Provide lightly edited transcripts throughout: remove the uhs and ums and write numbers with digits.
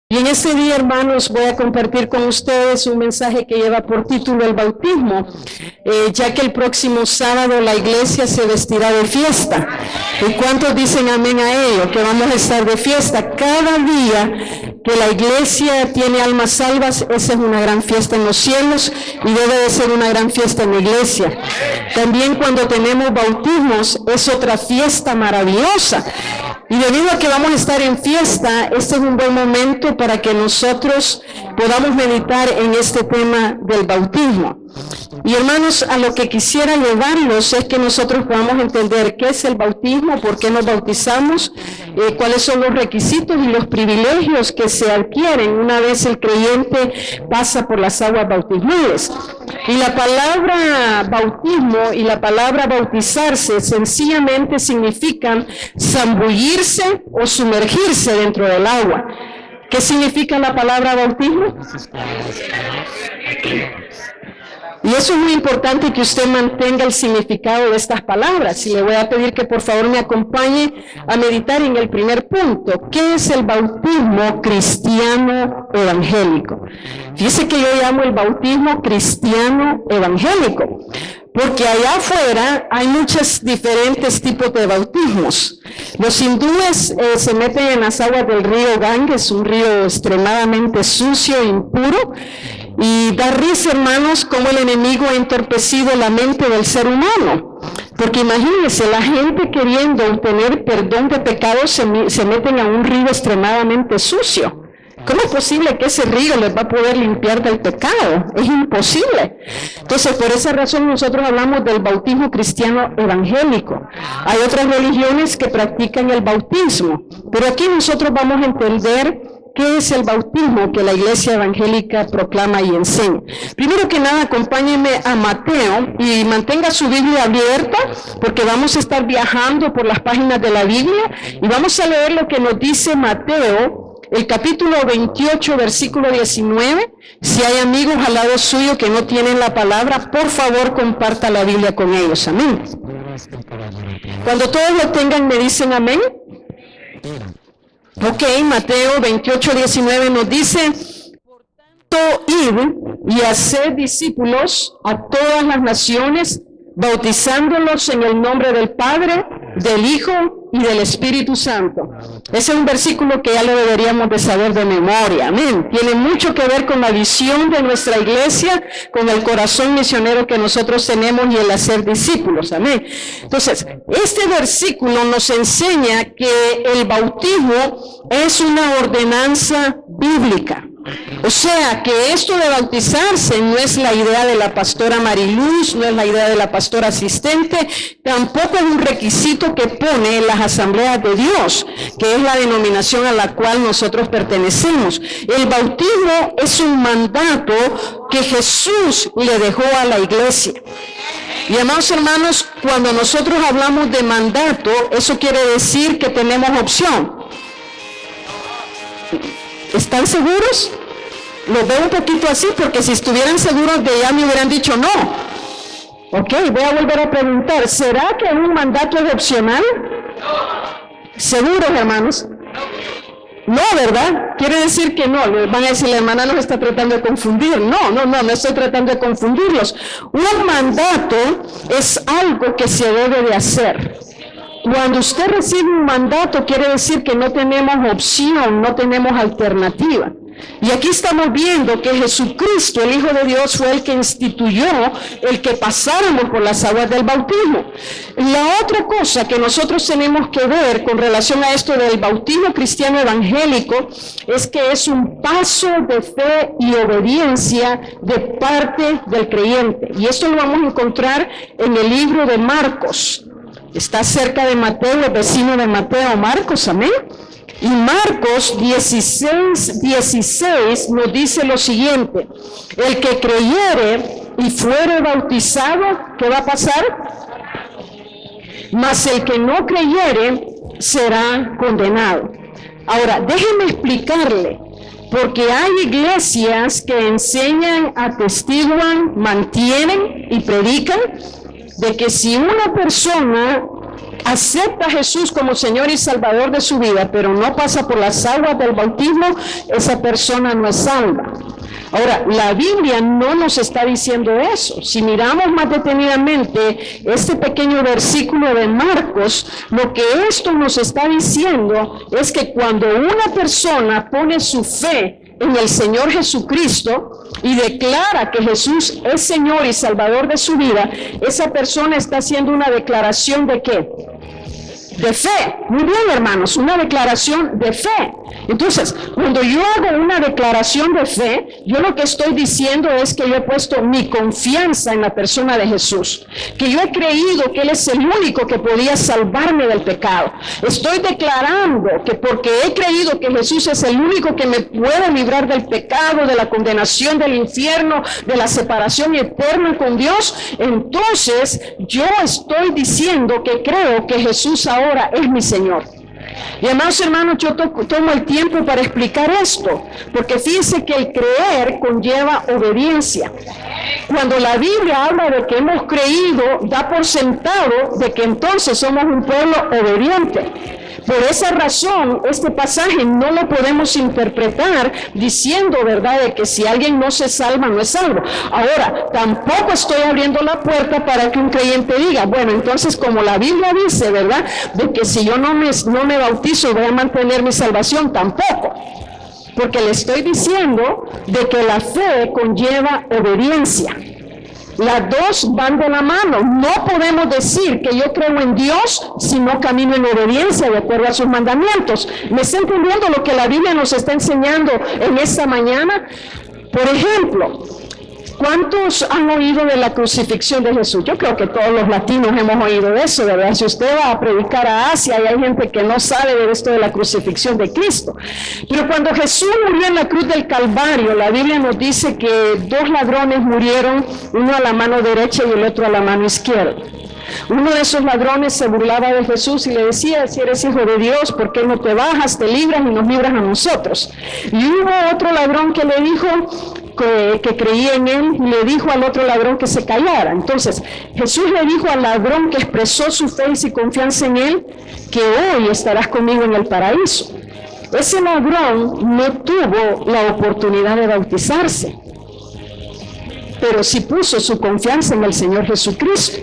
Y en este día, hermanos, voy a compartir con ustedes un mensaje que lleva por título el bautismo, ya que el próximo sábado la iglesia se vestirá de fiesta. ¿Y cuántos dicen amén a ello? Que vamos a estar de fiesta. Cada día que la iglesia tiene almas salvas, esa es una gran fiesta en los cielos y debe de ser una gran fiesta en la iglesia. También cuando tenemos bautismos, es otra fiesta maravillosa. Y debido a que vamos a estar en fiesta, este es un buen momento para que nosotros podamos meditar en este tema del bautismo. Y hermanos, a lo que quisiera llevarlos es que nosotros podamos entender qué es el bautismo, por qué nos bautizamos, cuáles son los requisitos y los privilegios que se adquieren una vez el creyente pasa por las aguas bautismales. Y la palabra bautismo y la palabra bautizarse sencillamente significan zambullirse o sumergirse dentro del agua. ¿Qué significa la palabra bautismo? Y eso es muy importante que usted mantenga el significado de estas palabras. Y le voy a pedir que por favor me acompañe a meditar en el primer punto. ¿Qué es el bautismo cristiano evangélico? Fíjese que yo llamo el bautismo cristiano evangélico, porque allá afuera hay muchos diferentes tipos de bautismos. Los hindúes se meten en las aguas del río Ganges, un río extremadamente sucio e impuro. Y da risa, hermanos, cómo el enemigo ha entorpecido la mente del ser humano. Porque imagínense, la gente queriendo obtener perdón de pecados se meten a un río extremadamente sucio. ¿Cómo es posible que ese río les va a poder limpiar del pecado? Es imposible. Entonces, por esa razón nosotros hablamos del bautismo cristiano evangélico. Hay otras religiones que practican el bautismo, pero aquí nosotros vamos a entender ¿qué es el bautismo que la iglesia evangélica proclama y enseña? Primero que nada, acompáñenme a Mateo y mantenga su Biblia abierta, porque vamos a estar viajando por las páginas de la Biblia y vamos a leer lo que nos dice Mateo, el capítulo 28, versículo 19. Si hay amigos al lado suyo que no tienen la palabra, por favor comparta la Biblia con ellos. Amén. Cuando todos lo tengan, me dicen amén. Ok, Mateo 28, 19 nos dice: por tanto, id y haced discípulos a todas las naciones, bautizándolos en el nombre del Padre, del Hijo y del Espíritu Santo. Ese es un versículo que ya lo deberíamos de saber de memoria. Amén. Tiene mucho que ver con la visión de nuestra iglesia, con el corazón misionero que nosotros tenemos y el hacer discípulos. Amén. Entonces, este versículo nos enseña que el bautismo es una ordenanza bíblica. O sea, que esto de bautizarse no es la idea de la pastora Mariluz, no es la idea de la pastora asistente, tampoco es un requisito que pone las asambleas de Dios, que es la denominación a la cual nosotros pertenecemos. El bautismo es un mandato que Jesús le dejó a la iglesia. Y amados hermanos, cuando nosotros hablamos de mandato, eso quiere decir que tenemos opción. ¿Están seguros? Los veo un poquito así, porque si estuvieran seguros de ya me hubieran dicho no. Ok, voy a volver a preguntar, ¿será que un mandato es opcional? ¿Seguros, hermanos? No, ¿verdad? Quiere decir que no. Les van a decir, la hermana nos está tratando de confundir. No estoy tratando de confundirlos. Un mandato es algo que se debe de hacer. Cuando usted recibe un mandato, quiere decir que no tenemos opción, no tenemos alternativa. Y aquí estamos viendo que Jesucristo, el Hijo de Dios, fue el que instituyó el que pasáramos por las aguas del bautismo. La otra cosa que nosotros tenemos que ver con relación a esto del bautismo cristiano evangélico es que es un paso de fe y obediencia de parte del creyente. Y esto lo vamos a encontrar en el libro de Marcos. Está cerca de Mateo, el vecino de Mateo, Marcos, amén. Y Marcos 16 nos dice lo siguiente: el que creyere y fuere bautizado, ¿qué va a pasar? Mas el que no creyere será condenado. Ahora, déjeme explicarle, porque hay iglesias que enseñan, atestiguan, mantienen y predican de que si una persona acepta a Jesús como Señor y Salvador de su vida, pero no pasa por las aguas del bautismo, esa persona no es salva. Ahora, la Biblia no nos está diciendo eso. Si miramos más detenidamente este pequeño versículo de Marcos, lo que esto nos está diciendo es que cuando una persona pone su fe en el Señor Jesucristo y declara que Jesús es Señor y Salvador de su vida, esa persona está haciendo una declaración ¿de qué? De fe. Muy bien, hermanos, una declaración de fe. Entonces, cuando yo hago una declaración de fe, yo lo que estoy diciendo es que yo he puesto mi confianza en la persona de Jesús, que yo he creído que Él es el único que podía salvarme del pecado. Estoy declarando que porque he creído que Jesús es el único que me puede librar del pecado, de la condenación, del infierno, de la separación eterna con Dios, entonces yo estoy diciendo que creo que Jesús ahora es mi Señor. Y además, hermanos, yo tomo el tiempo para explicar esto, porque fíjense que el creer conlleva obediencia. Cuando la Biblia habla de que hemos creído, da por sentado de que entonces somos un pueblo obediente. Por esa razón, este pasaje no lo podemos interpretar diciendo, ¿verdad?, de que si alguien no se salva, no es salvo. Ahora, tampoco estoy abriendo la puerta para que un creyente diga, bueno, entonces como la Biblia dice, ¿verdad?, de que si yo no me bautizo voy a mantener mi salvación, tampoco. Porque le estoy diciendo de que la fe conlleva obediencia. Las dos van de la mano. No podemos decir que yo creo en Dios si no camino en obediencia de acuerdo a sus mandamientos. ¿Me está entendiendo lo que la Biblia nos está enseñando en esta mañana? Por ejemplo, ¿cuántos han oído de la crucifixión de Jesús? Yo creo que todos los latinos hemos oído de eso, ¿verdad? Si usted va a predicar a Asia y hay gente que no sabe de esto de la crucifixión de Cristo. Pero cuando Jesús murió en la cruz del Calvario, la Biblia nos dice que dos ladrones murieron, uno a la mano derecha y el otro a la mano izquierda. Uno de esos ladrones se burlaba de Jesús y le decía, si eres hijo de Dios, ¿por qué no te bajas, te libras y nos libras a nosotros? Y hubo otro ladrón que le dijo que creía en él, y le dijo al otro ladrón que se callara. Entonces, Jesús le dijo al ladrón que expresó su fe y su confianza en él, que hoy estarás conmigo en el paraíso. Ese ladrón no tuvo la oportunidad de bautizarse, pero sí puso su confianza en el Señor Jesucristo.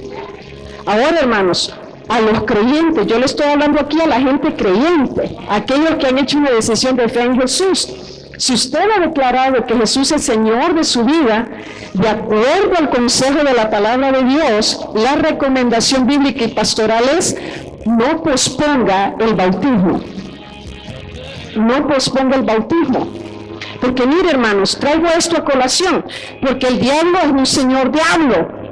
Ahora, hermanos, a los creyentes, yo le estoy hablando aquí a la gente creyente, aquellos que han hecho una decisión de fe en Jesús. Si usted ha declarado que Jesús es Señor de su vida, de acuerdo al consejo de la palabra de Dios, la recomendación bíblica y pastoral es, no posponga el bautismo. No posponga el bautismo. Porque mire, hermanos, traigo esto a colación, porque el diablo es un señor diablo.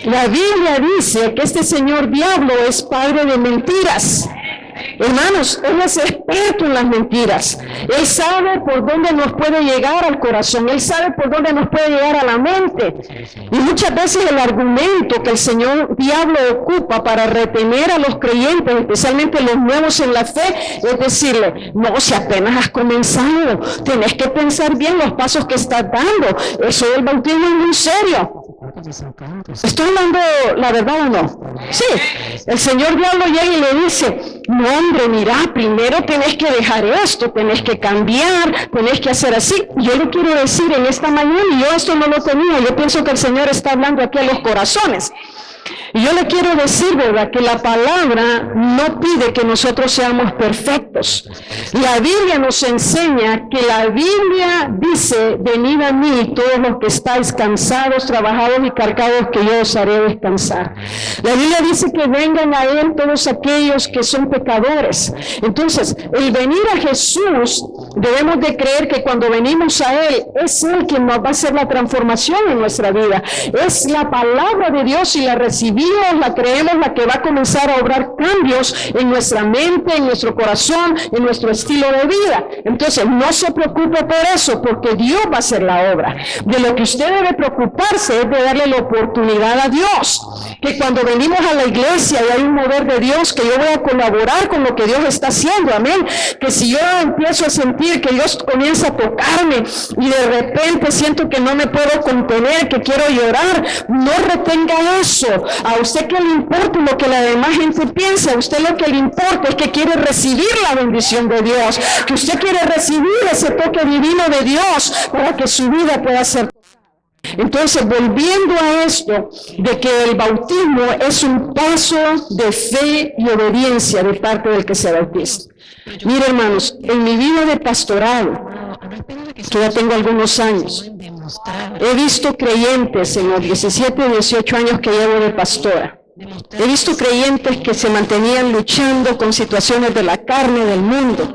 La Biblia dice que este señor diablo es padre de mentiras. Hermanos, Él es experto en las mentiras. Él sabe por dónde nos puede llegar al corazón. Él sabe por dónde nos puede llegar a la mente. Y muchas veces el argumento que el señor diablo ocupa para retener a los creyentes, especialmente los nuevos en la fe, es decirle, no, si apenas has comenzado, tenés que pensar bien los pasos que estás dando. Eso del bautismo es muy serio. ¿Estoy hablando la verdad o no? Sí, el señor diablo llega y le dice, no hombre, mira, primero tenés que dejar esto, tenés que cambiar, tenés que hacer así. Yo le quiero decir en esta mañana, y yo esto no lo tenía, yo pienso que el Señor está hablando aquí a los corazones. Y yo le quiero decir, ¿verdad?, que la palabra no pide que nosotros seamos perfectos. La Biblia nos enseña que la Biblia dice, venid a mí todos los que estáis cansados, trabajados y cargados, que yo os haré descansar. La Biblia dice que vengan a Él todos aquellos que son pecadores. Entonces, el venir a Jesús, debemos de creer que cuando venimos a Él, es Él quien nos va a hacer la transformación en nuestra vida. Es la palabra de Dios y la recibimos, la creemos, la que va a comenzar a obrar cambios en nuestra mente, en nuestro corazón, en nuestro estilo de vida. Entonces, no se preocupe por eso, porque Dios va a hacer la obra. De lo que usted debe preocuparse es de darle la oportunidad a Dios. Que cuando venimos a la iglesia y hay un mover de Dios, que yo voy a colaborar con lo que Dios está haciendo, amén. Que si yo empiezo a sentir que Dios comienza a tocarme y de repente siento que no me puedo contener, que quiero llorar, no retenga eso. A usted que le importa lo que la demás gente piensa, a usted lo que le importa es que quiere recibir la bendición de Dios, que usted quiere recibir ese toque divino de Dios para que su vida pueda ser. Entonces, volviendo a esto, de que el bautismo es un paso de fe y obediencia de parte del que se bautiza. Mire, hermanos, en mi vida de pastorado, que ya tengo algunos años, he visto creyentes en los 17, 18 años que llevo de pastora. He visto creyentes que se mantenían luchando con situaciones de la carne, del mundo,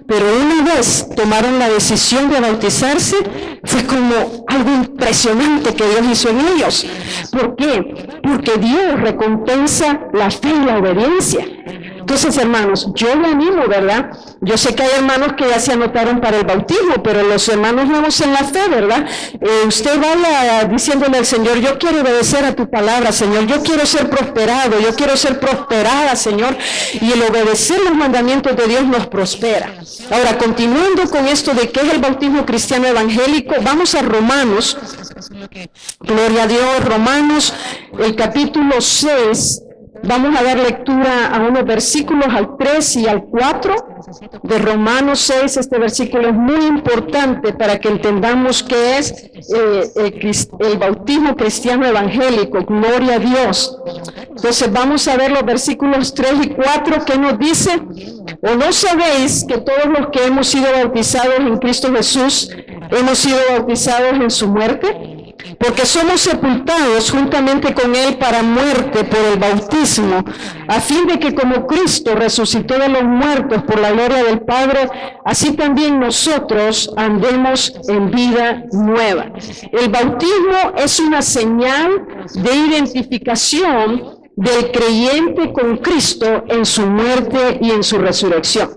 pero una vez tomaron la decisión de bautizarse, fue como algo impresionante que Dios hizo en ellos. ¿Por qué? Porque Dios recompensa la fe y la obediencia. Entonces, hermanos, yo le animo, ¿verdad? Yo sé que hay hermanos que ya se anotaron para el bautismo, pero los hermanos nuevos en la fe, ¿verdad? Usted vaya diciéndole al Señor, yo quiero obedecer a tu palabra, Señor, yo quiero ser prosperado, yo quiero ser prosperada, Señor, y el obedecer los mandamientos de Dios nos prospera. Ahora, continuando con esto de qué es el bautismo cristiano evangélico, vamos a Romanos, gloria a Dios, Romanos, el capítulo 6, vamos a dar lectura a unos versículos al 3 y al 4 de Romanos 6. Este versículo es muy importante para que entendamos qué es el bautismo cristiano evangélico. Gloria a Dios. Entonces vamos a ver los versículos 3 y 4 que nos dice: ¿O no sabéis que todos los que hemos sido bautizados en Cristo Jesús hemos sido bautizados en su muerte? Porque somos sepultados juntamente con Él para muerte por el bautismo, a fin de que como Cristo resucitó de los muertos por la gloria del Padre, así también nosotros andemos en vida nueva. El bautismo es una señal de identificación del creyente con Cristo en su muerte y en su resurrección.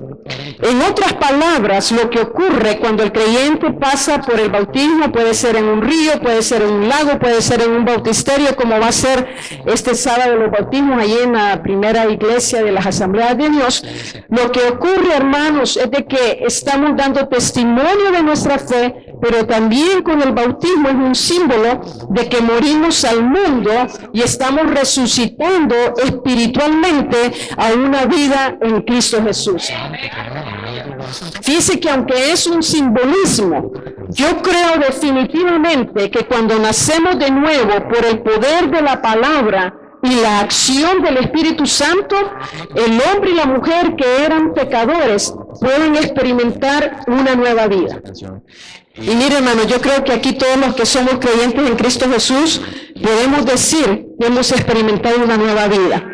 En otras palabras, lo que ocurre cuando el creyente pasa por el bautismo, puede ser en un río, puede ser en un lago, puede ser en un bautisterio, como va a ser este sábado los bautismos allí en la primera iglesia de las Asambleas de Dios. Lo que ocurre, hermanos, es de que estamos dando testimonio de nuestra fe, pero también con el bautismo es un símbolo de que morimos al mundo y estamos resucitando espiritualmente a una vida en Cristo Jesús. Fíjese que aunque es un simbolismo, yo creo definitivamente que cuando nacemos de nuevo por el poder de la palabra y la acción del Espíritu Santo, el hombre y la mujer que eran pecadores pueden experimentar una nueva vida. Y mire, hermano, yo creo que aquí todos los que somos creyentes en Cristo Jesús podemos decir que hemos experimentado una nueva vida.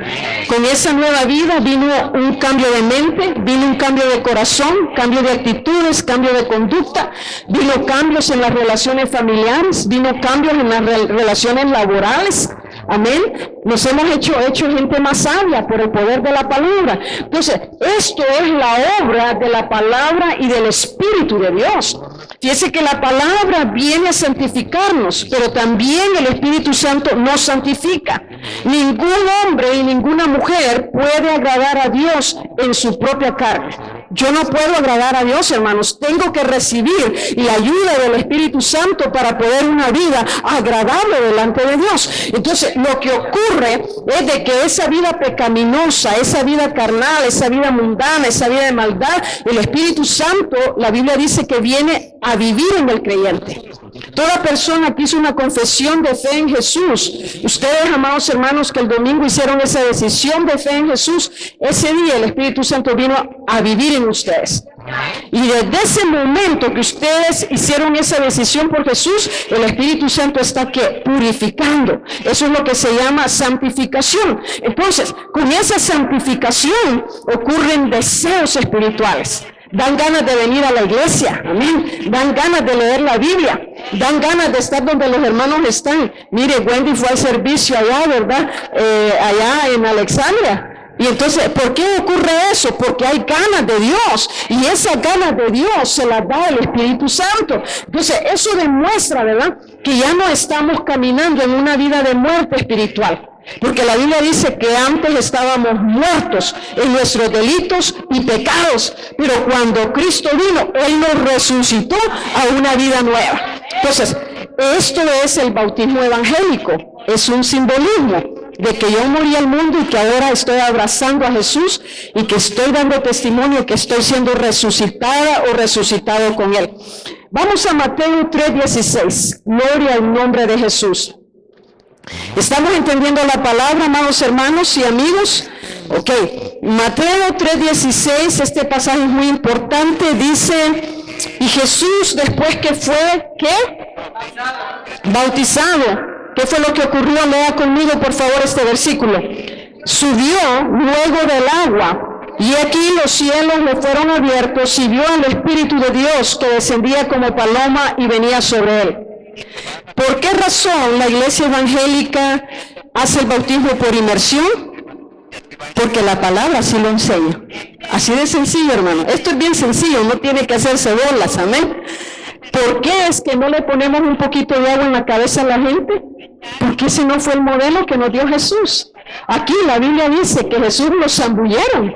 Con esa nueva vida vino un cambio de mente, vino un cambio de corazón, cambio de actitudes, cambio de conducta, vino cambios en las relaciones familiares, vino cambios en las relaciones laborales. Amén. Nos hemos hecho gente más sabia por el poder de la palabra. Entonces, esto es la obra de la palabra y del Espíritu de Dios. Fíjese que la palabra viene a santificarnos, pero también el Espíritu Santo nos santifica. Ningún hombre y ninguna mujer puede agradar a Dios en su propia carne. Yo no puedo agradar a Dios, hermanos. Tengo que recibir la ayuda del Espíritu Santo para poder una vida agradable delante de Dios. Entonces, lo que ocurre es de que esa vida pecaminosa, esa vida carnal, esa vida mundana, esa vida de maldad, el Espíritu Santo, la Biblia dice que viene a vivir en el creyente. Toda persona que hizo una confesión de fe en Jesús, ustedes, amados hermanos, que el domingo hicieron esa decisión de fe en Jesús, ese día el Espíritu Santo vino a vivir en ustedes. Y desde ese momento que ustedes hicieron esa decisión por Jesús, el Espíritu Santo está purificando. Eso es lo que se llama santificación. Entonces, con esa santificación ocurren deseos espirituales. Dan ganas de venir a la iglesia, amén. Dan ganas de leer la Biblia, dan ganas de estar donde los hermanos están. Mire, Wendy fue al servicio allá, ¿verdad? Allá en Alexandria. Y entonces, ¿por qué ocurre eso? Porque hay ganas de Dios, y esas ganas de Dios se las da el Espíritu Santo. Entonces, eso demuestra, ¿verdad?, que ya no estamos caminando en una vida de muerte espiritual. Porque la Biblia dice que antes estábamos muertos en nuestros delitos y pecados, pero cuando Cristo vino, Él nos resucitó a una vida nueva. Entonces, esto es el bautismo evangélico, es un simbolismo. de que yo morí al mundo y que ahora estoy abrazando a Jesús y que estoy dando testimonio que estoy siendo resucitada o resucitado con Él. Vamos a Mateo 3:16. Gloria al nombre de Jesús. ¿Estamos entendiendo la palabra, amados hermanos y amigos? Ok, Mateo 3:16, este pasaje es muy importante, dice, y Jesús después que fue, ¿qué? Bautizado. ¿Qué fue lo que ocurrió? Lea conmigo por favor este versículo. Subió luego del agua, y aquí los cielos le fueron abiertos, y vio al Espíritu de Dios que descendía como paloma y venía sobre él. ¿Por qué razón la iglesia evangélica hace el bautismo por inmersión? Porque la palabra así lo enseña. Así de sencillo, hermano. Esto es bien sencillo, no tiene que hacerse bolas, amén. ¿Por qué es que no le ponemos un poquito de agua en la cabeza a la gente? Porque ese no fue el modelo que nos dio Jesús. Aquí la Biblia dice que Jesús los zambulleron.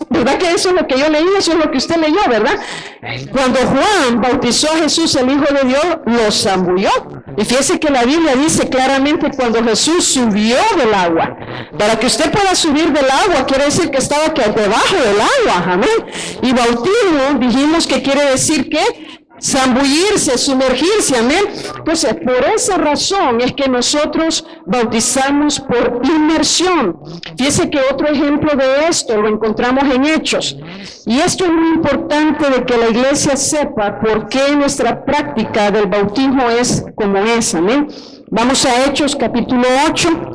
¿Verdad que eso es lo que yo leí? Eso es lo que usted leyó, ¿verdad? Cuando Juan bautizó a Jesús, el Hijo de Dios, los zambulló. Y fíjese que la Biblia dice claramente cuando Jesús subió del agua. Para que usted pueda subir del agua, quiere decir que estaba aquí debajo del agua, amén. Y bautismo, dijimos que quiere decir que zambullirse, sumergirse, amén. Entonces, por esa razón es que nosotros bautizamos por inmersión. Fíjese que otro ejemplo de esto lo encontramos en Hechos. Y esto es muy importante de que la iglesia sepa por qué nuestra práctica del bautismo es como es, amén. Vamos a Hechos capítulo 8.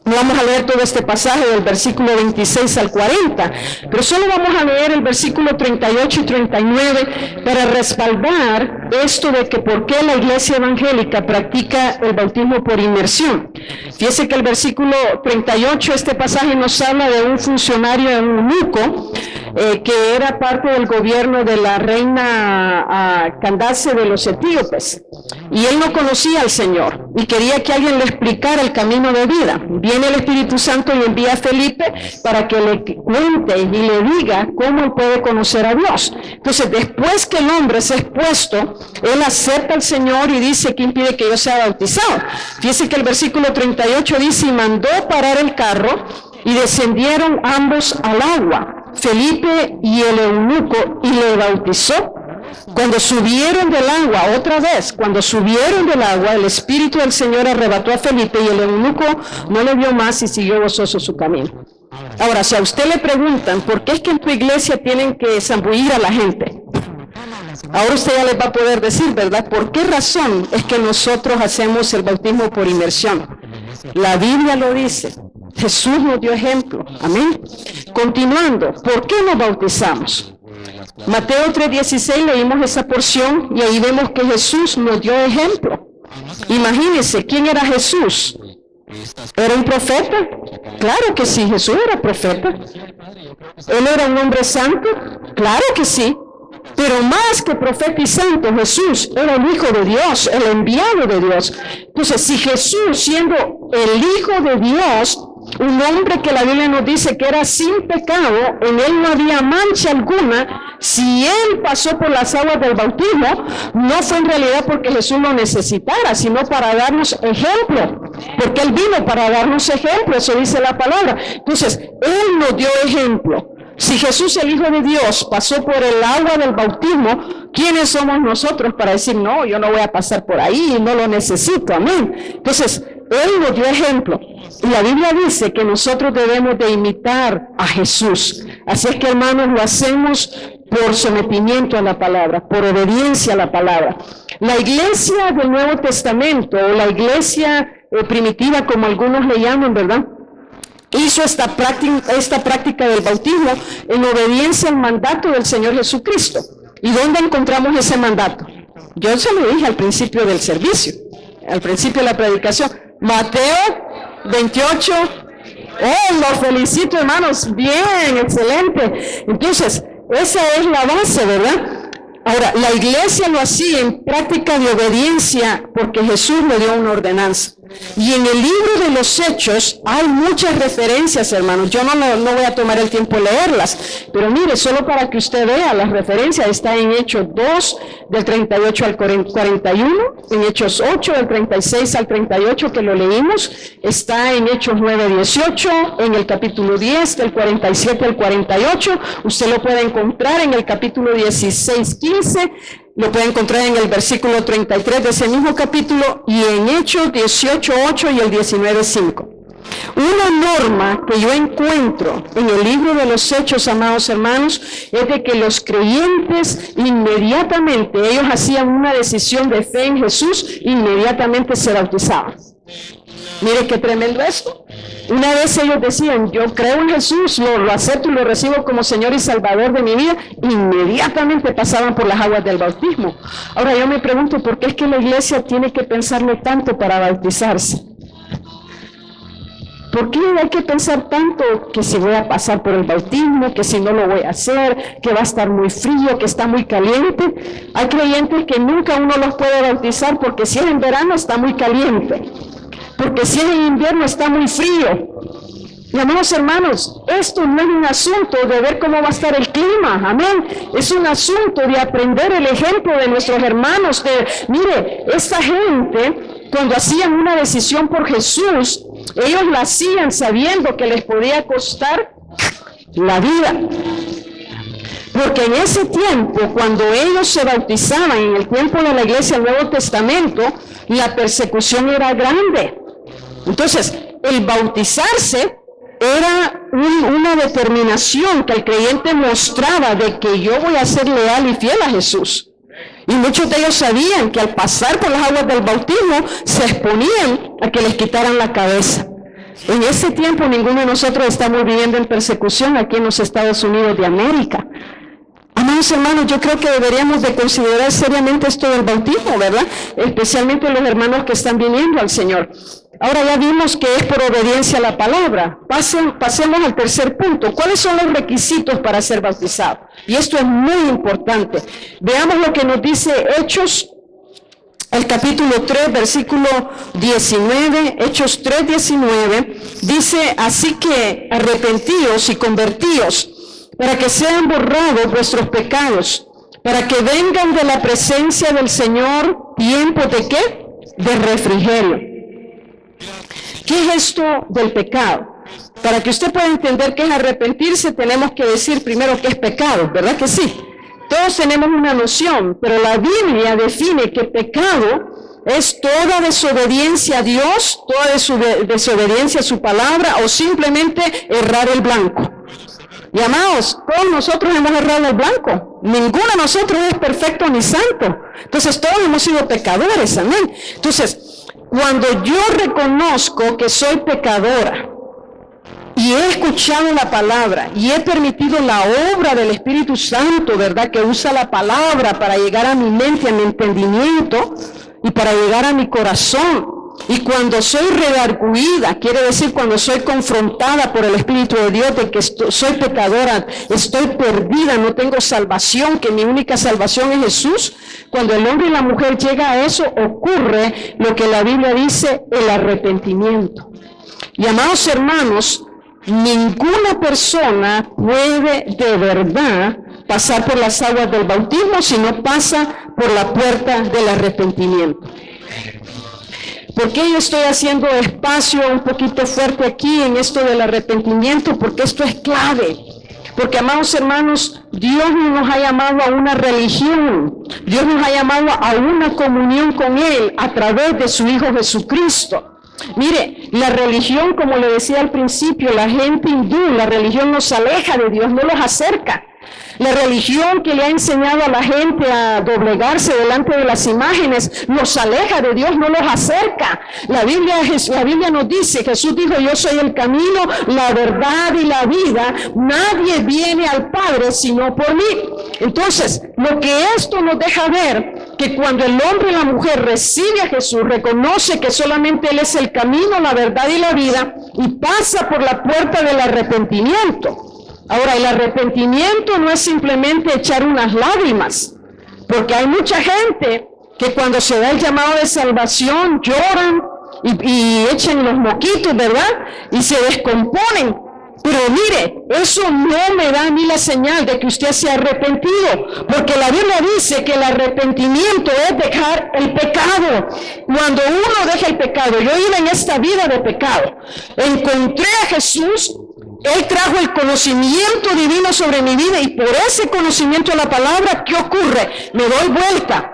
No vamos a leer todo este pasaje del versículo 26 al 40, pero solo vamos a leer el versículo 38 y 39 para respaldar esto de que por qué la iglesia evangélica practica el bautismo por inmersión. Fíjese que el versículo 38, este pasaje nos habla de un funcionario eunuco que era parte del gobierno de la reina Candace de los etíopes. Y él no conocía al Señor y quería que alguien le explicara el camino de vida. Viene el Espíritu Santo y envía a Felipe para que le cuente y le diga cómo él puede conocer a Dios. Entonces, después que el hombre se ha expuesto, él acepta al Señor y dice que impide que yo sea bautizado. Fíjese que el versículo 38 dice, y mandó parar el carro y descendieron ambos al agua, Felipe y el eunuco, y le bautizó. Cuando subieron del agua, otra vez, cuando subieron del agua, el Espíritu del Señor arrebató a Felipe y el eunuco no le vio más y siguió gozoso su camino. Ahora, si a usted le preguntan, ¿por qué es que en tu iglesia tienen que zambullir a la gente? Ahora usted ya les va a poder decir, ¿verdad? ¿Por qué razón es que nosotros hacemos el bautismo por inmersión? La Biblia lo dice. Jesús nos dio ejemplo. Amén. Continuando, ¿por qué nos bautizamos? Mateo 3:16 leímos esa porción y ahí vemos que Jesús nos dio ejemplo. Imagínense, ¿quién era Jesús? ¿Era un profeta? Claro que sí, Jesús era profeta. ¿Él era un hombre santo? Claro que sí. Pero más que profeta y santo, Jesús era el Hijo de Dios, el enviado de Dios. Entonces, si Jesús, siendo el Hijo de Dios, un hombre que la Biblia nos dice que era sin pecado, en él no había mancha alguna, si él pasó por las aguas del bautismo, no fue en realidad porque Jesús lo necesitara, sino para darnos ejemplo, porque él vino para darnos ejemplo, eso dice la palabra. Entonces, él nos dio ejemplo. Si Jesús, el Hijo de Dios, pasó por el agua del bautismo, ¿quiénes somos nosotros para decir, no, yo no voy a pasar por ahí, no lo necesito? Amén. Entonces, él nos dio ejemplo. Y la Biblia dice que nosotros debemos de imitar a Jesús. Así es que, hermanos, lo hacemos por sometimiento a la palabra, por obediencia a la palabra. La iglesia del Nuevo Testamento, o la iglesia primitiva, como algunos le llaman, ¿verdad?, hizo esta práctica del bautismo en obediencia al mandato del Señor Jesucristo. ¿Y dónde encontramos ese mandato? Yo se lo dije al principio del servicio, al principio de la predicación. Mateo 28. ¡Oh, los felicito, hermanos! Bien, excelente. Entonces, esa es la base, ¿verdad? Ahora, la iglesia lo hacía en práctica de obediencia porque Jesús le dio una ordenanza. Y en el libro de los Hechos hay muchas referencias, hermanos. Yo no voy a tomar el tiempo de leerlas, pero mire, solo para que usted vea las referencias, está en Hechos 2, del 38 al 41, en Hechos 8, del 36 al 38, que lo leímos, está en Hechos 9, 18, en el capítulo 10, del 47 al 48, usted lo puede encontrar en el capítulo 16, 15, lo puede encontrar en el versículo 33 de ese mismo capítulo y en Hechos 18, 8 y el 19, 5. Una norma que yo encuentro en el libro de los Hechos, amados hermanos, es de que los creyentes inmediatamente, ellos hacían una decisión de fe en Jesús, inmediatamente se bautizaban. Mire qué tremendo esto. Una vez ellos decían, yo creo en Jesús, lo acepto y lo recibo como Señor y Salvador de mi vida, inmediatamente pasaban por las aguas del bautismo. Ahora yo me pregunto, ¿por qué es que la iglesia tiene que pensarlo tanto para bautizarse? ¿Por qué hay que pensar tanto que si voy a pasar por el bautismo, que si no lo voy a hacer, que va a estar muy frío, que está muy caliente? Hay creyentes que nunca uno los puede bautizar porque si es en verano está muy caliente. Porque si es en invierno está muy frío. Y amados hermanos, esto no es un asunto de ver cómo va a estar el clima, amén. Es un asunto de aprender el ejemplo de nuestros hermanos. Mire, esta gente, cuando hacían una decisión por Jesús, ellos la hacían sabiendo que les podía costar la vida. Porque en ese tiempo, cuando ellos se bautizaban, en el tiempo de la iglesia del Nuevo Testamento, la persecución era grande. Entonces, el bautizarse era una determinación que el creyente mostraba de que yo voy a ser leal y fiel a Jesús. Y muchos de ellos sabían que al pasar por las aguas del bautismo se exponían a que les quitaran la cabeza. En ese tiempo ninguno de nosotros estamos viviendo en persecución aquí en los Estados Unidos de América. Amados hermanos, yo creo que deberíamos de considerar seriamente esto del bautismo, ¿verdad? Especialmente los hermanos que están viniendo al Señor. Ahora ya vimos que es por obediencia a la palabra. Pasemos al tercer punto. ¿Cuáles son los requisitos para ser bautizado? Y esto es muy importante. Veamos lo que nos dice Hechos, el capítulo 3, versículo 19, Hechos 3, 19. Dice, así que arrepentíos y convertíos, para que sean borrados vuestros pecados, para que vengan de la presencia del Señor tiempos de ¿qué? De refrigerio. ¿Qué es esto del pecado? Para que usted pueda entender qué es arrepentirse, tenemos que decir primero qué es pecado, ¿verdad que sí? Todos tenemos una noción, pero la Biblia define que pecado es toda desobediencia a Dios, toda desobediencia a su palabra o simplemente errar el blanco. Y amados, todos nosotros hemos errado el blanco. Ninguno de nosotros es perfecto ni santo. Entonces todos hemos sido pecadores, amén. Entonces, cuando yo reconozco que soy pecadora y he escuchado la palabra y he permitido la obra del Espíritu Santo, ¿verdad? Que usa la palabra para llegar a mi mente, a mi entendimiento y para llegar a mi corazón. Y cuando soy redarguida, quiere decir cuando soy confrontada por el Espíritu de Dios de que soy pecadora, estoy perdida, no tengo salvación, que mi única salvación es Jesús. Cuando el hombre y la mujer llega a eso, ocurre lo que la Biblia dice, el arrepentimiento. Y amados hermanos, ninguna persona puede de verdad pasar por las aguas del bautismo si no pasa por la puerta del arrepentimiento. ¿Por qué yo estoy haciendo espacio un poquito fuerte aquí en esto del arrepentimiento? Porque esto es clave. Porque, amados hermanos, Dios no nos ha llamado a una religión. Dios nos ha llamado a una comunión con Él a través de su Hijo Jesucristo. Mire, la religión, como le decía al principio, la gente hindú, la religión nos aleja de Dios, no los acerca. La religión que le ha enseñado a la gente a doblegarse delante de las imágenes los aleja de Dios, no los acerca. La Biblia nos dice, Jesús dijo, yo soy el camino, la verdad y la vida. Nadie viene al Padre sino por mí. Entonces, lo que esto nos deja ver, que cuando el hombre y la mujer recibe a Jesús, reconoce que solamente Él es el camino, la verdad y la vida, y pasa por la puerta del arrepentimiento. Ahora, el arrepentimiento no es simplemente echar unas lágrimas, porque hay mucha gente que cuando se da el llamado de salvación lloran y echan los moquitos, ¿verdad? Y se descomponen. Pero mire, eso no me da a mí la señal de que usted se ha arrepentido, porque la Biblia dice que el arrepentimiento es dejar el pecado. Cuando uno deja el pecado, yo iba en esta vida de pecado, encontré a Jesús, Él trajo el conocimiento divino sobre mi vida y por ese conocimiento de la palabra, ¿qué ocurre? Me doy vuelta.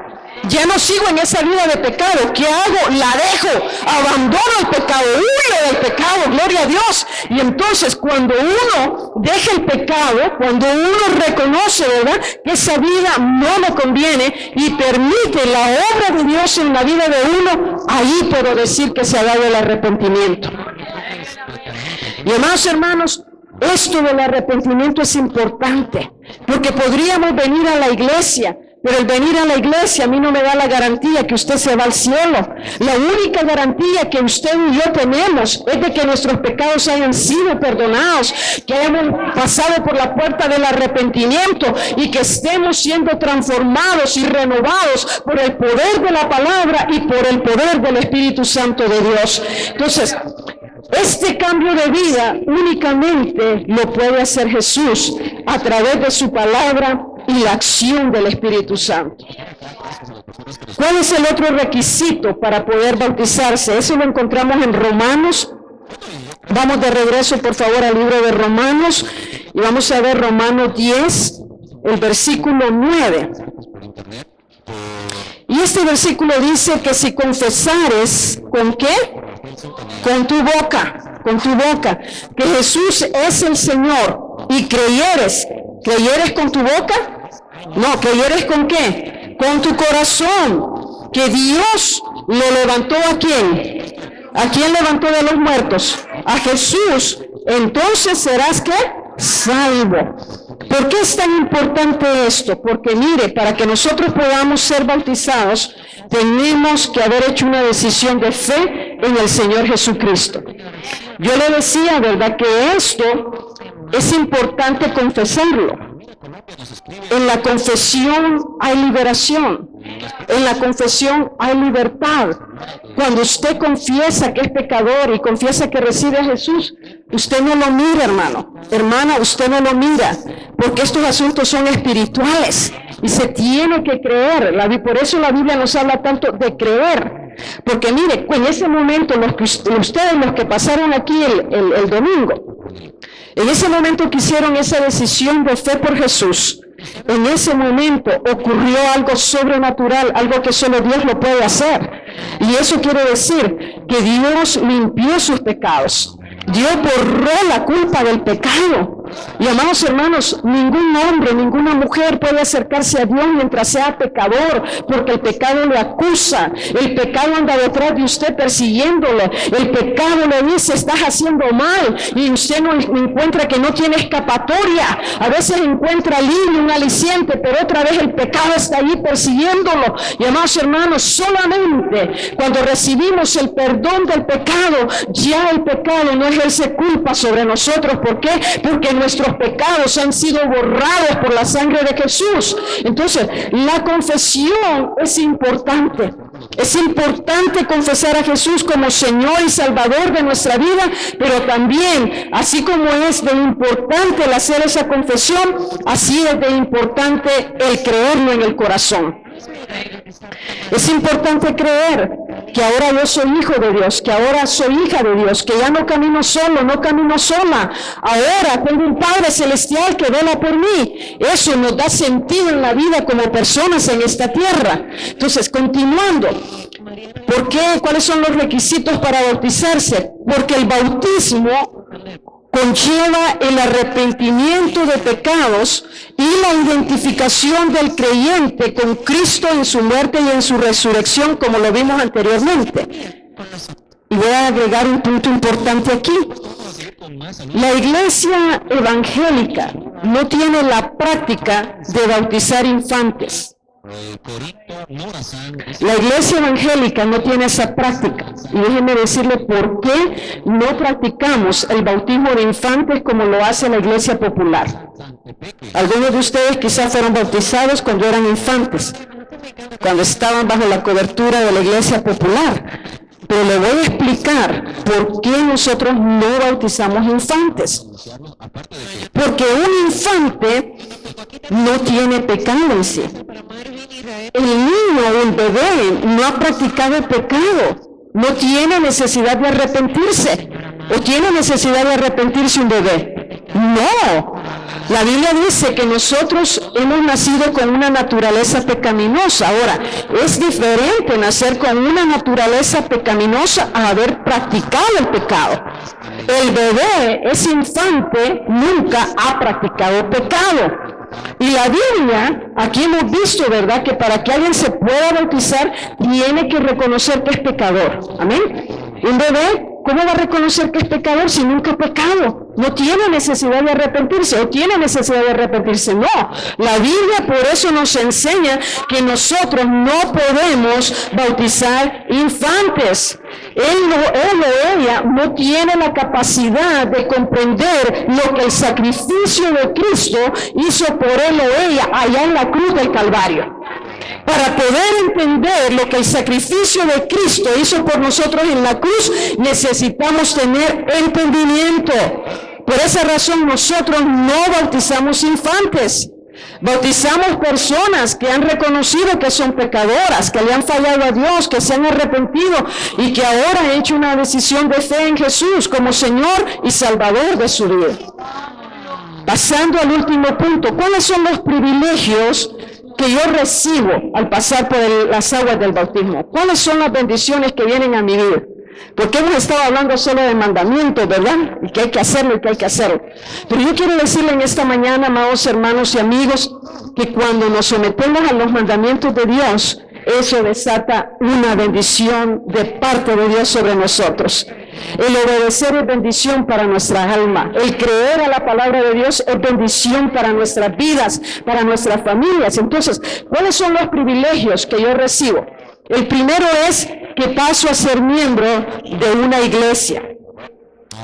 Ya no sigo en esa vida de pecado. ¿Qué hago? La dejo, abandono el pecado, huyo del pecado, gloria a Dios. Y entonces cuando uno deja el pecado, cuando uno reconoce, ¿verdad?, que esa vida no me conviene y permite la obra de Dios en la vida de uno, ahí puedo decir que se ha dado el arrepentimiento. Y amados hermanos, esto del arrepentimiento es importante, porque podríamos venir a la iglesia, pero el venir a la iglesia a mí no me da la garantía que usted se va al cielo. La única garantía que usted y yo tenemos es de que nuestros pecados hayan sido perdonados, que hayamos pasado por la puerta del arrepentimiento y que estemos siendo transformados y renovados por el poder de la palabra y por el poder del Espíritu Santo de Dios. Entonces, este cambio de vida únicamente lo puede hacer Jesús a través de su palabra y la acción del Espíritu Santo. ¿Cuál es el otro requisito para poder bautizarse? Eso lo encontramos en Romanos. Vamos de regreso, por favor, al libro de Romanos y vamos a ver Romanos 10, el versículo 9. Y este versículo dice que si confesares, ¿con qué? Con tu boca, que Jesús es el Señor y creyeres con tu boca. No, ¿creyeres con qué? Con tu corazón, que Dios lo levantó ¿a quién? ¿A quién levantó de los muertos? A Jesús. Entonces serás ¿qué? Salvo. ¿Por qué es tan importante esto? Porque mire, para que nosotros podamos ser bautizados, tenemos que haber hecho una decisión de fe en el Señor Jesucristo. Yo le decía, ¿verdad?, que esto es importante confesarlo. En la confesión hay liberación. En la confesión hay libertad. Cuando usted confiesa que es pecador y confiesa que recibe a Jesús, usted no lo mira, hermano. Hermana, usted no lo mira, porque estos asuntos son espirituales y se tiene que creer. Por eso la Biblia nos habla tanto de creer. Porque mire, en ese momento, ustedes los que pasaron aquí el domingo, en ese momento que hicieron esa decisión de fe por Jesús, en ese momento ocurrió algo sobrenatural, algo que solo Dios lo puede hacer. Y eso quiere decir que Dios limpió sus pecados. Dios borró la culpa del pecado. Y amados hermanos, ningún hombre, ninguna mujer puede acercarse a Dios mientras sea pecador, porque el pecado le acusa, el pecado anda detrás de usted persiguiéndole, el pecado le dice estás haciendo mal y usted no encuentra que no tiene escapatoria. A veces encuentra libre un aliciente, pero otra vez el pecado está allí persiguiéndolo. Y amados hermanos, solamente cuando recibimos el perdón del pecado, ya el pecado no ejerce culpa sobre nosotros. ¿Por qué? Porque nuestros pecados han sido borrados por la sangre de Jesús. Entonces, la confesión es importante. Es importante confesar a Jesús como Señor y Salvador de nuestra vida, pero también, así como es de importante el hacer esa confesión, así es de importante el creerlo en el corazón. Es importante creer que ahora yo soy hijo de Dios, que ahora soy hija de Dios, que ya no camino solo, no camino sola. Ahora tengo un Padre Celestial que vela por mí. Eso nos da sentido en la vida como personas en esta tierra. Entonces, continuando. ¿Por qué? ¿Cuáles son los requisitos para bautizarse? Porque el bautismo conlleva el arrepentimiento de pecados y la identificación del creyente con Cristo en su muerte y en su resurrección, como lo vimos anteriormente. Y voy a agregar un punto importante aquí. La iglesia evangélica no tiene la práctica de bautizar infantes. La iglesia evangélica no tiene esa práctica. Y déjenme decirle por qué no practicamos el bautismo de infantes como lo hace la iglesia popular. Algunos de ustedes quizás fueron bautizados cuando eran infantes, cuando estaban bajo la cobertura de la iglesia popular. Pero le voy a explicar por qué nosotros no bautizamos infantes. Porque un infante no tiene pecado en sí. El niño o el bebé no ha practicado el pecado. No tiene necesidad de arrepentirse. ¿O tiene necesidad de arrepentirse un bebé? No. La Biblia dice que nosotros hemos nacido con una naturaleza pecaminosa. Ahora, es diferente nacer con una naturaleza pecaminosa a haber practicado el pecado. El bebé, ese infante, nunca ha practicado pecado. Y la Biblia, aquí hemos visto, ¿verdad?, que para que alguien se pueda bautizar, tiene que reconocer que es pecador. Amén. Un bebé, ¿cómo va a reconocer que es pecador si nunca ha pecado? No tiene necesidad de arrepentirse, o tiene necesidad de arrepentirse. No, la Biblia por eso nos enseña que nosotros no podemos bautizar infantes. Él o ella no tiene la capacidad de comprender lo que el sacrificio de Cristo hizo por él o ella allá en la cruz del Calvario. Para poder entender lo que el sacrificio de Cristo hizo por nosotros en la cruz, necesitamos tener entendimiento. Por esa razón nosotros no bautizamos infantes. Bautizamos personas que han reconocido que son pecadoras, que le han fallado a Dios, que se han arrepentido y que ahora han hecho una decisión de fe en Jesús como Señor y Salvador de su vida. Pasando al último punto, ¿cuáles son los privilegios que yo recibo al pasar por las aguas del bautismo? ¿Cuáles son las bendiciones que vienen a mi vida? Porque hemos estado hablando solo de mandamientos, ¿verdad? Y que hay que hacerlo y que hay que hacerlo. Pero yo quiero decirle en esta mañana, amados hermanos y amigos, que cuando nos sometemos a los mandamientos de Dios, eso desata una bendición de parte de Dios sobre nosotros. El obedecer es bendición para nuestra alma. El creer a la palabra de Dios es bendición para nuestras vidas, para nuestras familias. Entonces, ¿cuáles son los privilegios que yo recibo? El primero es que paso a ser miembro de una iglesia.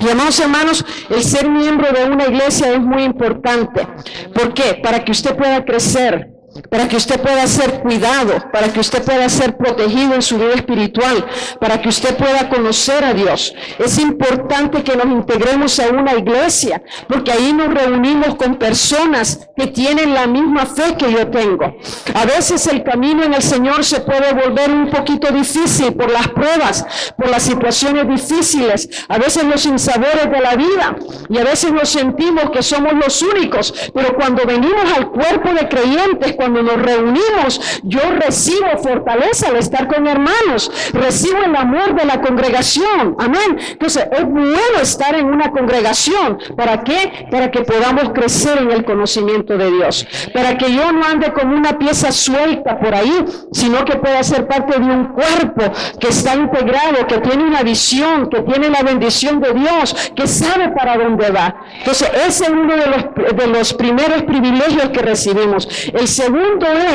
Y amados hermanos, el ser miembro de una iglesia es muy importante. ¿Por qué? Para que usted pueda crecer, para que usted pueda ser cuidado, para que usted pueda ser protegido en su vida espiritual, para que usted pueda conocer a Dios. Es importante que nos integremos a una iglesia, porque ahí nos reunimos con personas que tienen la misma fe que yo tengo. A veces el camino en el Señor se puede volver un poquito difícil por las pruebas, por las situaciones difíciles, a veces los sinsabores de la vida, y a veces nos sentimos que somos los únicos, pero cuando venimos al cuerpo de creyentes, cuando nos reunimos, yo recibo fortaleza al estar con hermanos, recibo el amor de la congregación, amén. Entonces es bueno estar en una congregación. ¿Para qué? Para que podamos crecer en el conocimiento de Dios, para que yo no ande como una pieza suelta por ahí, sino que pueda ser parte de un cuerpo que está integrado, que tiene una visión, que tiene la bendición de Dios, que sabe para dónde va. Entonces ese es uno de los primeros privilegios que recibimos. El segundo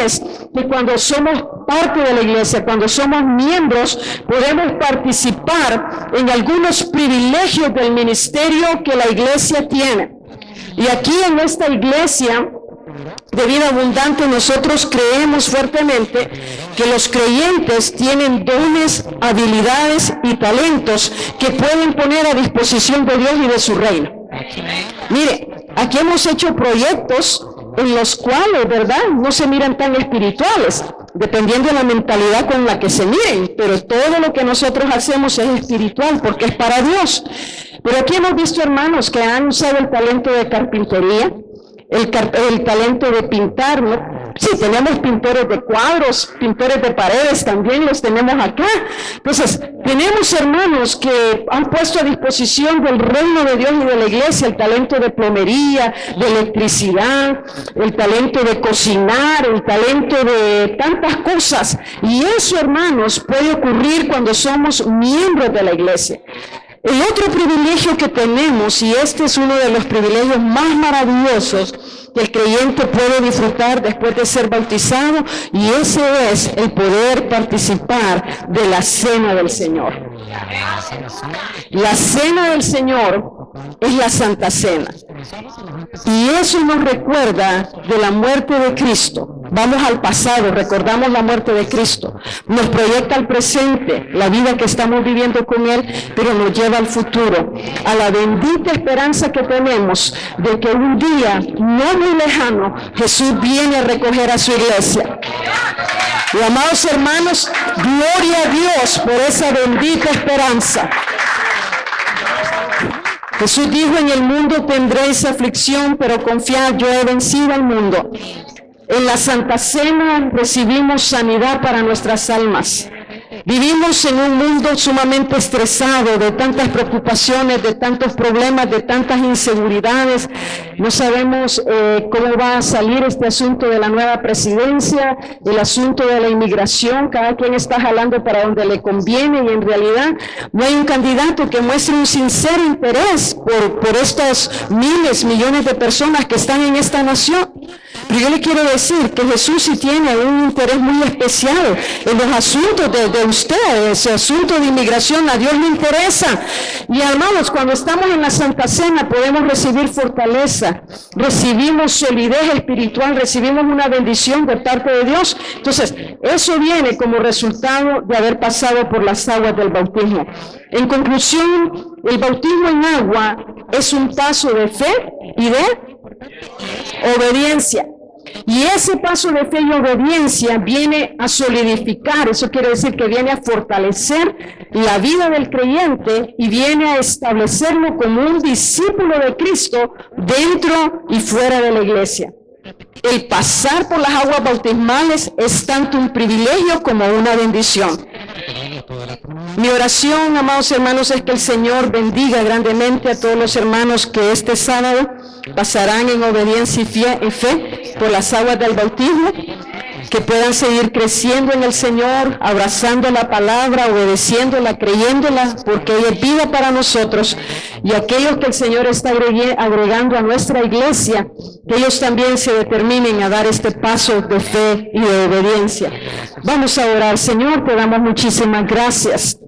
es que cuando somos parte de la iglesia, cuando somos miembros, podemos participar en algunos privilegios del ministerio que la iglesia tiene. Y aquí en esta iglesia de vida abundante nosotros creemos fuertemente que los creyentes tienen dones, habilidades y talentos que pueden poner a disposición de Dios y de su reino. Mire, aquí hemos hecho proyectos en los cuales, ¿verdad?, no se miran tan espirituales, dependiendo de la mentalidad con la que se miren, pero todo lo que nosotros hacemos es espiritual porque es para Dios. Pero aquí hemos visto hermanos que han usado el talento de carpintería, el talento de pintar, ¿no? Sí, tenemos pintores de cuadros, pintores de paredes, también los tenemos acá. Entonces, tenemos hermanos que han puesto a disposición del reino de Dios y de la iglesia el talento de plomería, de electricidad, el talento de cocinar, el talento de tantas cosas. Y eso, hermanos, puede ocurrir cuando somos miembros de la iglesia. El otro privilegio que tenemos, y este es uno de los privilegios más maravillosos que el creyente puede disfrutar después de ser bautizado, y ese es el poder participar de la cena del Señor. La cena del Señor es la Santa Cena. Y eso nos recuerda de la muerte de Cristo, Vamos al pasado, recordamos la muerte de Cristo. Nos proyecta al presente, la vida que estamos viviendo con Él, pero nos lleva al futuro, a la bendita esperanza que tenemos de que un día, no muy lejano, Jesús viene a recoger a su iglesia. Y amados hermanos, gloria a Dios por esa bendita esperanza. Jesús dijo: en el mundo tendréis aflicción, pero confiad, yo he vencido al mundo. En la Santa Cena recibimos sanidad para nuestras almas. Vivimos en un mundo sumamente estresado, de tantas preocupaciones, de tantos problemas, de tantas inseguridades. No sabemos cómo va a salir este asunto de la nueva presidencia, el asunto de la inmigración. Cada quien está jalando para donde le conviene y en realidad no hay un candidato que muestre un sincero interés por estos miles, millones de personas que están en esta nación. Pero yo le quiero decir que Jesús sí tiene un interés muy especial en los asuntos de usted, ese asunto de inmigración, a Dios le interesa. Y hermanos, cuando estamos en la Santa Cena podemos recibir fortaleza, recibimos solidez espiritual, recibimos una bendición de parte de Dios. Entonces, eso viene como resultado de haber pasado por las aguas del bautismo. En conclusión, el bautismo en agua es un paso de fe y de obediencia. Y ese paso de fe y obediencia viene a solidificar, eso quiere decir que viene a fortalecer la vida del creyente y viene a establecerlo como un discípulo de Cristo dentro y fuera de la iglesia. El pasar por las aguas bautismales es tanto un privilegio como una bendición. Mi oración, amados hermanos, es que el Señor bendiga grandemente a todos los hermanos que este sábado pasarán en obediencia y fe por las aguas del bautismo, que puedan seguir creciendo en el Señor, abrazando la palabra, obedeciéndola, creyéndola, porque ella es vida para nosotros. Y aquellos que el Señor está agregando a nuestra iglesia, que ellos también se determinen a dar este paso de fe y de obediencia. Vamos a orar. Señor, te damos muchísimas gracias,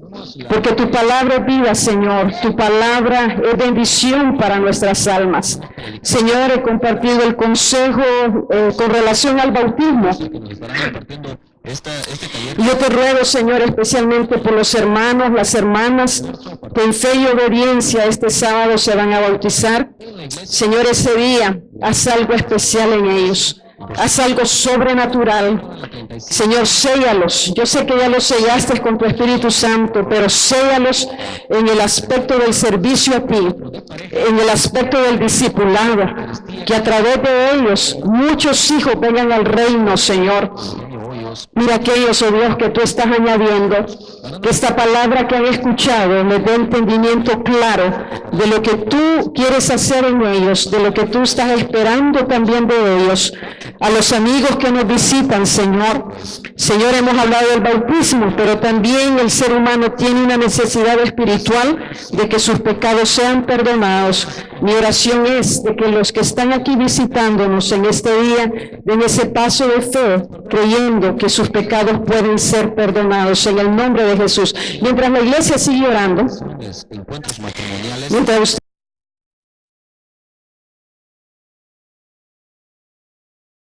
porque tu palabra es vida, Señor. Tu palabra es bendición para nuestras almas. Señor, he compartido el consejo con relación al bautismo. Y yo te ruego, Señor, especialmente por los hermanos, las hermanas, que en fe y obediencia este sábado se van a bautizar. Señor, ese día, haz algo especial en ellos. Haz algo sobrenatural. Señor, séllalos. Yo sé que ya los sellaste con tu Espíritu Santo, pero séllalos en el aspecto del servicio a ti, en el aspecto del discipulado, que a través de ellos muchos hijos vengan al reino, Señor. Mira aquellos, oh Dios, que tú estás añadiendo, que esta palabra que han escuchado les dé entendimiento claro de lo que tú quieres hacer en ellos, de lo que tú estás esperando también de ellos. A los amigos que nos visitan, Señor. Señor, hemos hablado del bautismo, pero también el ser humano tiene una necesidad espiritual de que sus pecados sean perdonados. Mi oración es de que los que están aquí visitándonos en este día den ese paso de fe, creyendo que sus pecados pueden ser perdonados en el nombre de Jesús. Mientras la iglesia sigue orando, mientras usted